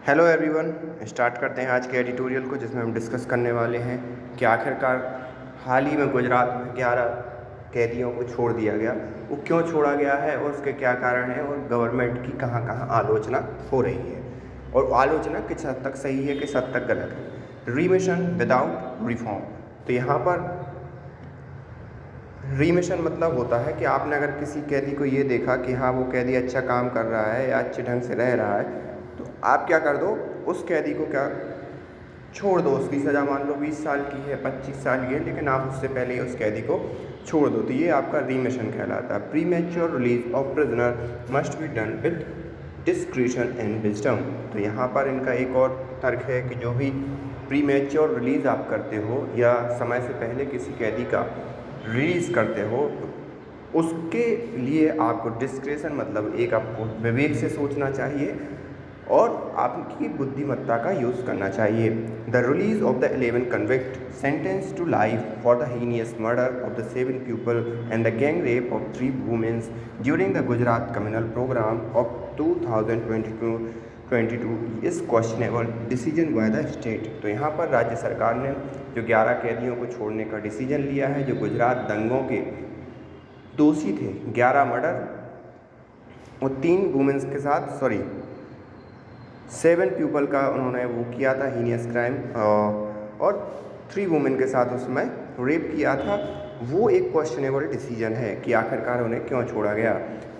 Hello everyone, start करते हैं आज के एडिटोरियल को, जिसमें हम डिस्कस करने वाले हैं कि आखिरकार हाल ही में गुजरात में 11 कैदियों को छोड़ दिया गया। वो क्यों छोड़ा गया है और उसके क्या कारण हैं, और गवर्नमेंट की कहां कहां आलोचना हो रही है, और आलोचना किस हद तक सही है, किस हद तक गलत है। रीमिशन विदाउट रिफॉर्म। तो यहाँ पर रीमिशन मतलब होता है कि आपने अगर किसी कैदी को ये देखा कि हाँ वो कैदी अच्छा काम कर रहा है या अच्छे ढंग से रह रहा है, तो आप क्या कर दो, उस कैदी को क्या छोड़ दो। उसकी सज़ा मान लो 20 साल की है, 25 साल की है, लेकिन आप उससे पहले ही उस कैदी को छोड़ दो। तो ये आपका रीमिशन कहलाता है। Premature release of prisoner must be done with discretion and wisdom. तो यहाँ पर इनका एक और तर्क है कि जो भी प्रीमेच्योर रिलीज़ आप करते हो या समय से पहले किसी कैदी का रिलीज़ करते हो, तो उसके लिए आपको डिस्क्रेशन मतलब एक आपको विवेक से सोचना चाहिए और आपकी बुद्धिमत्ता का यूज़ करना चाहिए। The release of the 11 convict sentence to life for the heinous murder of the 7 people and the gang rape of 3 women's during the Gujarat communal programme of 2022 is questionable decision by the state. तो यहाँ पर राज्य सरकार ने जो 11 कैदियों को छोड़ने का डिसीजन लिया है, जो गुजरात दंगों के दोषी थे, 11 मर्डर और 3 वुमेन्स के साथ 7 पीपल का उन्होंने वो किया था हीनियस क्राइम, और 3 वुमेन के साथ उसमें रेप किया था। वो एक क्वेश्चनेबल डिसीजन है कि आखिरकार उन्हें क्यों छोड़ा गया।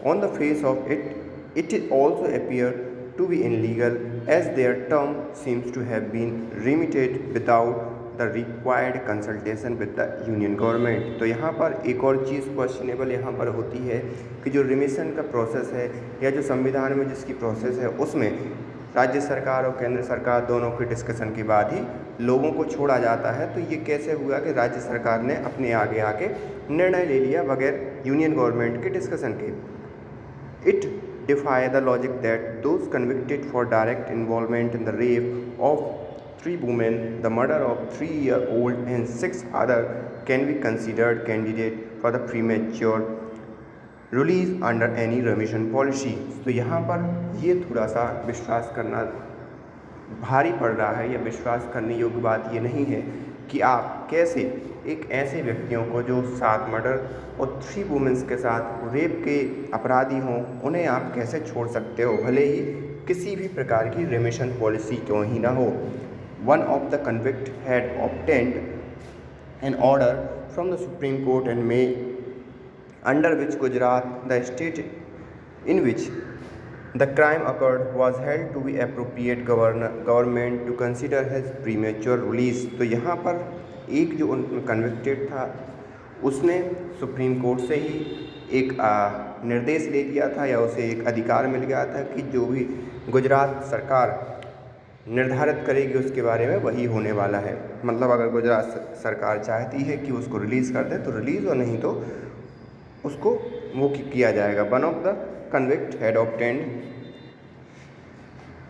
On the face of it is also appear to be illegal as their term seems to have been remitted without the required consultation with the union government. तो यहाँ पर एक और चीज़ क्वेश्चनेबल यहाँ पर होती है कि जो रिमिशन का प्रोसेस है या जो संविधान में जिसकी प्रोसेस है, उसमें राज्य सरकार और केंद्र सरकार दोनों के डिस्कशन के बाद ही लोगों को छोड़ा जाता है। तो ये कैसे हुआ कि राज्य सरकार ने अपने आगे आके निर्णय ले लिया बगैर यूनियन गवर्नमेंट के डिस्कशन के। It defy the logic that those convicted for direct involvement in the rape of 3 women, the murder of 3-year-old and 6 others can be considered candidate for the premature release under any remission policy। तो यहाँ पर ये थोड़ा सा विश्वास करना भारी पड़ रहा है, या विश्वास करने योग्य बात ये नहीं है कि आप कैसे एक ऐसे व्यक्तियों को जो 7 मर्डर और 3 वुमेन्स के साथ रेप के अपराधी हों, उन्हें आप कैसे छोड़ सकते हो, भले ही किसी भी प्रकार की रेमिशन पॉलिसी क्यों ही ना हो। One of the convict had obtained an order from the Supreme Court in May, under which Gujarat, the state in which the crime occurred, was held to be appropriate government to consider his premature release। तो यहाँ पर एक जो convicted था, उसने supreme court से ही एक निर्देश ले लिया था, या उसे एक अधिकार मिल गया था कि जो भी गुजरात सरकार निर्धारित करेगी उसके बारे में वही होने वाला है। मतलब अगर गुजरात सरकार चाहती है कि उसको रिलीज़ कर दे तो रिलीज़, और नहीं तो उसको वो किया जाएगा। One of the convict had obtained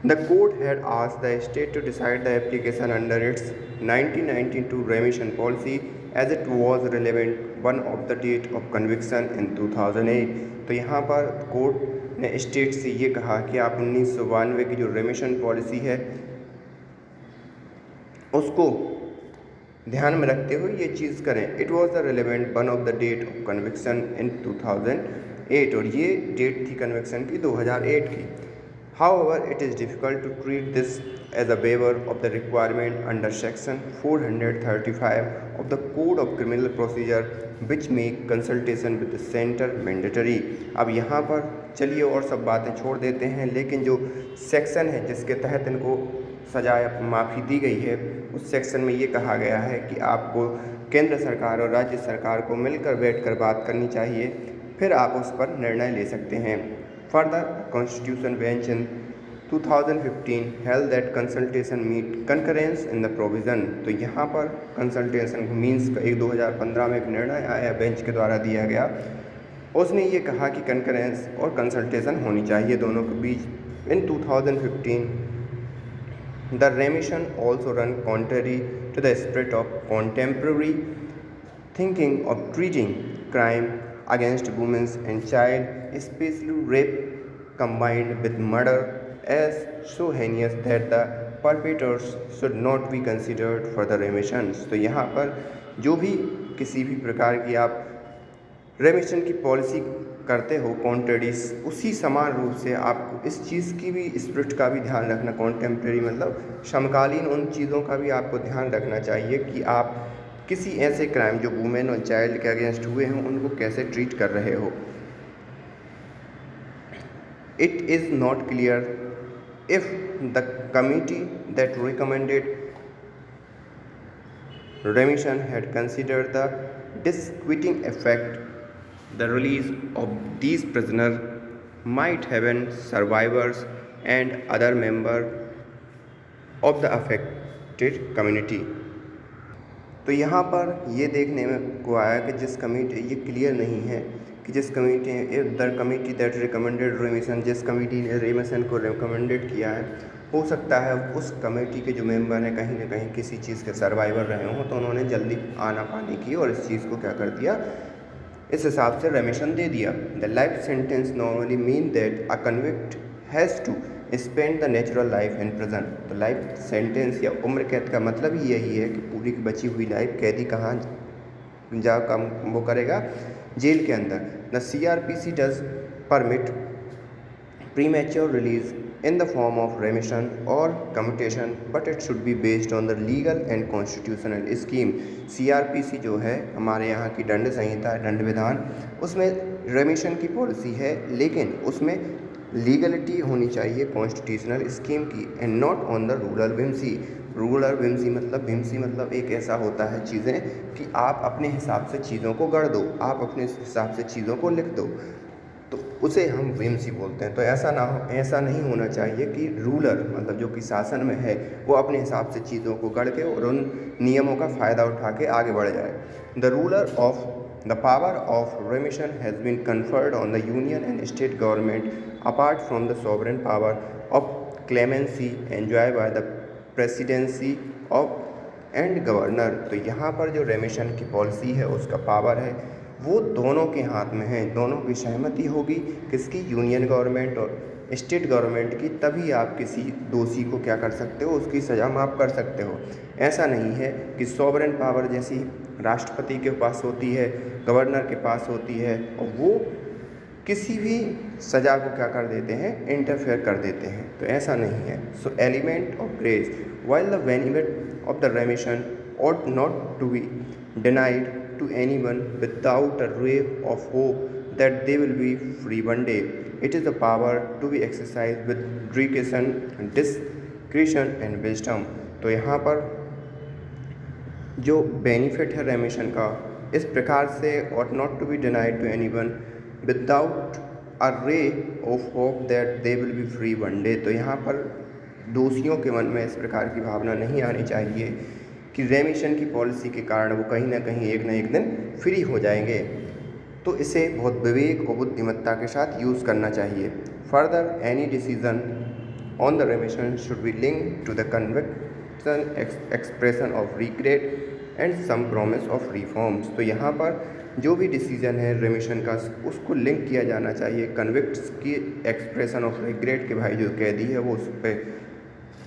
the court had asked the state to decide the application under its 1992 remission policy as it was relevant one of the date of conviction in 2008। तो यहाँ पर court ने state से ये कहा कि आप 1992 की जो रेमिशन पॉलिसी है उसको ध्यान में रखते हुए ये चीज़ करें। It was the relevant one of the date of conviction in 2008, और ये डेट थी कन्विक्शन की 2008 की। However it is difficult to treat this as a waiver of the requirement under section 435 of the code of criminal procedure which make consultation with the centre mandatory. अब यहाँ पर चलिए और सब बातें छोड़ देते हैं, लेकिन जो सेक्शन है जिसके तहत इनको सजा माफ़ी दी गई है, उस सेक्शन में ये कहा गया है कि आपको केंद्र सरकार और राज्य सरकार को मिलकर बैठकर बात करनी चाहिए, फिर आप उस पर निर्णय ले सकते हैं। Further constitution bench in 2015 held that consultation meet concurrence in the provision. तो यहाँ पर कंसल्टेशन मीन्स एक 2015 में एक निर्णय आया, बेंच के द्वारा दिया गया। उसने ये कहा कि कंकरेंस और कंसल्टेशन होनी चाहिए दोनों के बीच। इन 2015 the remission also run contrary to the spirit of contemporary thinking of treating crime against women and child, especially rape combined with murder as so heinous that the perpetrators should not be considered for the remissions। तो यहाँ पर जो भी किसी भी प्रकार की आप रेमिशन की पॉलिसी करते हो कॉन्ट्रेडिस, उसी समान रूप से आपको इस चीज़ की भी स्पिरिट का भी ध्यान रखना, कॉन्टेम्प्रेरी मतलब समकालीन उन चीज़ों का भी आपको ध्यान रखना चाहिए कि आप किसी ऐसे क्राइम जो वुमेन और चाइल्ड के अगेंस्ट हुए हैं उनको कैसे ट्रीट कर रहे हो। It is not clear if the committee that recommended remission had considered the disquieting effect the release of these prisoners might have on survivors and other members of the affected community। तो यहाँ पर ये देखने में को आया कि जिस कमेटी, ये क्लियर नहीं है कि जिस committee the committee that recommended रेमिशन, जिस कमेटी ने रेमिशन को रिकमेंडेड किया है, हो सकता है उस कमेटी के जो मेंबर हैं कहीं ना कहीं किसी चीज़ के सर्वाइवर रहे हों, तो उन्होंने जल्दी आना पानी की और इस चीज़ को क्या कर दिया, इस हिसाब से रेमिशन दे दिया। The life sentence normally mean that a convict has to spend the natural life in prison. तो लाइफ सेंटेंस या उम्र कैद का मतलब ही यही है कि पूरी की बची हुई लाइफ कैदी कहाँ जा काम वो करेगा, जेल के अंदर। The CRPC does permit premature release in the form of remission or commutation, but it should be based on the legal and constitutional scheme। CRPC जो है हमारे यहाँ की दंड संहिता, दंड विधान, उसमें रेमिशन की पॉलिसी है, लेकिन उसमें लीगलिटी होनी चाहिए कॉन्स्टिट्यूशनल स्कीम की, and not on the rural whimsy. Rural whimsy मतलब, विम्सी मतलब एक ऐसा होता है चीज़ें कि आप अपने हिसाब से चीज़ों को गढ़ दो, आप अपने हिसाब से चीज़ों को लिख दो, तो उसे हम विम्सी बोलते हैं। तो ऐसा ना हो, ऐसा नहीं होना चाहिए कि रूलर मतलब जो कि शासन में है वो अपने हिसाब से चीज़ों को गढ़ के और उन नियमों का फ़ायदा उठा के आगे बढ़ जाए। The ruler of the power of remission has been conferred on the union and state government apart from the sovereign power of clemency enjoy by the presidency of and governor. तो यहाँ पर जो रेमिशन की पॉलिसी है उसका power है वो दोनों के हाथ में है, दोनों की सहमति होगी, किसकी, यूनियन गवर्नमेंट और स्टेट गवर्नमेंट की, तभी आप किसी दोषी को क्या कर सकते हो, उसकी सज़ा माफ़ कर सकते हो। ऐसा नहीं है कि सॉवरेन पावर जैसी राष्ट्रपति के पास होती है, गवर्नर के पास होती है, और वो किसी भी सज़ा को क्या कर देते हैं, इंटरफेयर कर देते हैं, तो ऐसा नहीं है। सो element of grace while the benefit of the रेमिशन ought not to be denied to anyone without a ray of hope that they will be free one day. It is a power to be exercised with discretion and wisdom। तो यहाँ पर जो benefit है रेमिशन का इस प्रकार से ought not to be denied to anyone without a ray of hope that they will be free one day। तो यहाँ पर दोषियों के मन में इस प्रकार की भावना नहीं आनी चाहिए कि रेमिशन की पॉलिसी के कारण वो कहीं ना कहीं एक न एक दिन फ्री हो जाएंगे। तो इसे बहुत विवेक और बुद्धिमत्ता के साथ यूज़ करना चाहिए। Further any decision on the remission should be link to the conviction, expression of regret and some promise of reforms. तो यहाँ पर जो भी डिसीजन है रेमिशन का उसको लिंक किया जाना चाहिए कन्विक्ट्स की एक्सप्रेशन ऑफ रिग्रेट के भाई जो कैदी है वो उस पर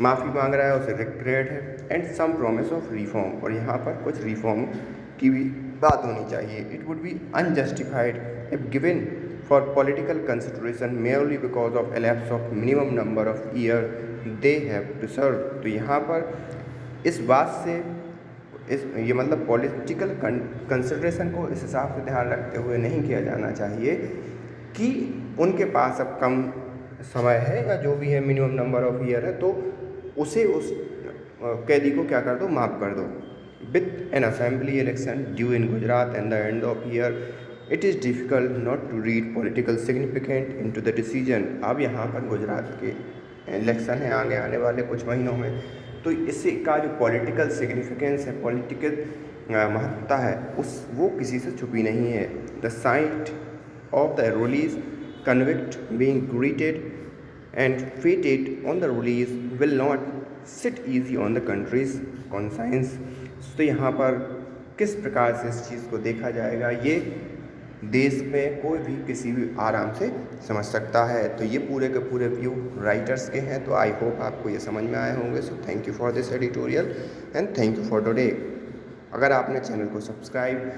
माफ़ी मांग रहा है, उसे रिग्रेट है, and some promise of reform, और यहाँ पर कुछ रिफॉर्म की भी बात होनी चाहिए। It would be unjustified if given for political consideration merely because of elapse of minimum number of year they have to serve. तो यहाँ पर इस बात से ये मतलब पॉलिटिकल कंसिडरेशन को इस हिसाब से ध्यान रखते हुए नहीं किया जाना चाहिए कि उनके पास अब कम समय है या जो भी है मिनिमम नंबर ऑफ ईयर है, तो उसे उस कैदी को क्या कर दो, माफ़ कर दो। With an assembly election due in Gujarat and the end of year it is difficult not to read political significant into the decision. अब यहाँ पर गुजरात के इलेक्शन है आगे आने वाले कुछ महीनों में, तो इसका जो पॉलिटिकल सिग्निफिकेंस है, पॉलिटिकल महत्ता है, वो किसी से छुपी नहीं है। The site of the release convict being greeted and fated on the release will not sit easy on the country's conscience। तो यहाँ पर किस प्रकार से इस चीज़ को देखा जाएगा, ये देश में कोई भी किसी भी आराम से समझ सकता है। तो ये पूरे के पूरे व्यू राइटर्स के हैं। तो आई होप आपको ये समझ में आए होंगे। So thank you for this editorial and thank you for today. अगर आपने चैनल को सब्सक्राइब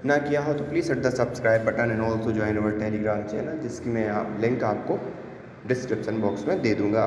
ना किया हो तो please hit the subscribe button and also join our Telegram channel, जिसकी मैं लिंक आपको डिस्क्रिप्शन बॉक्स में दे दूँगा।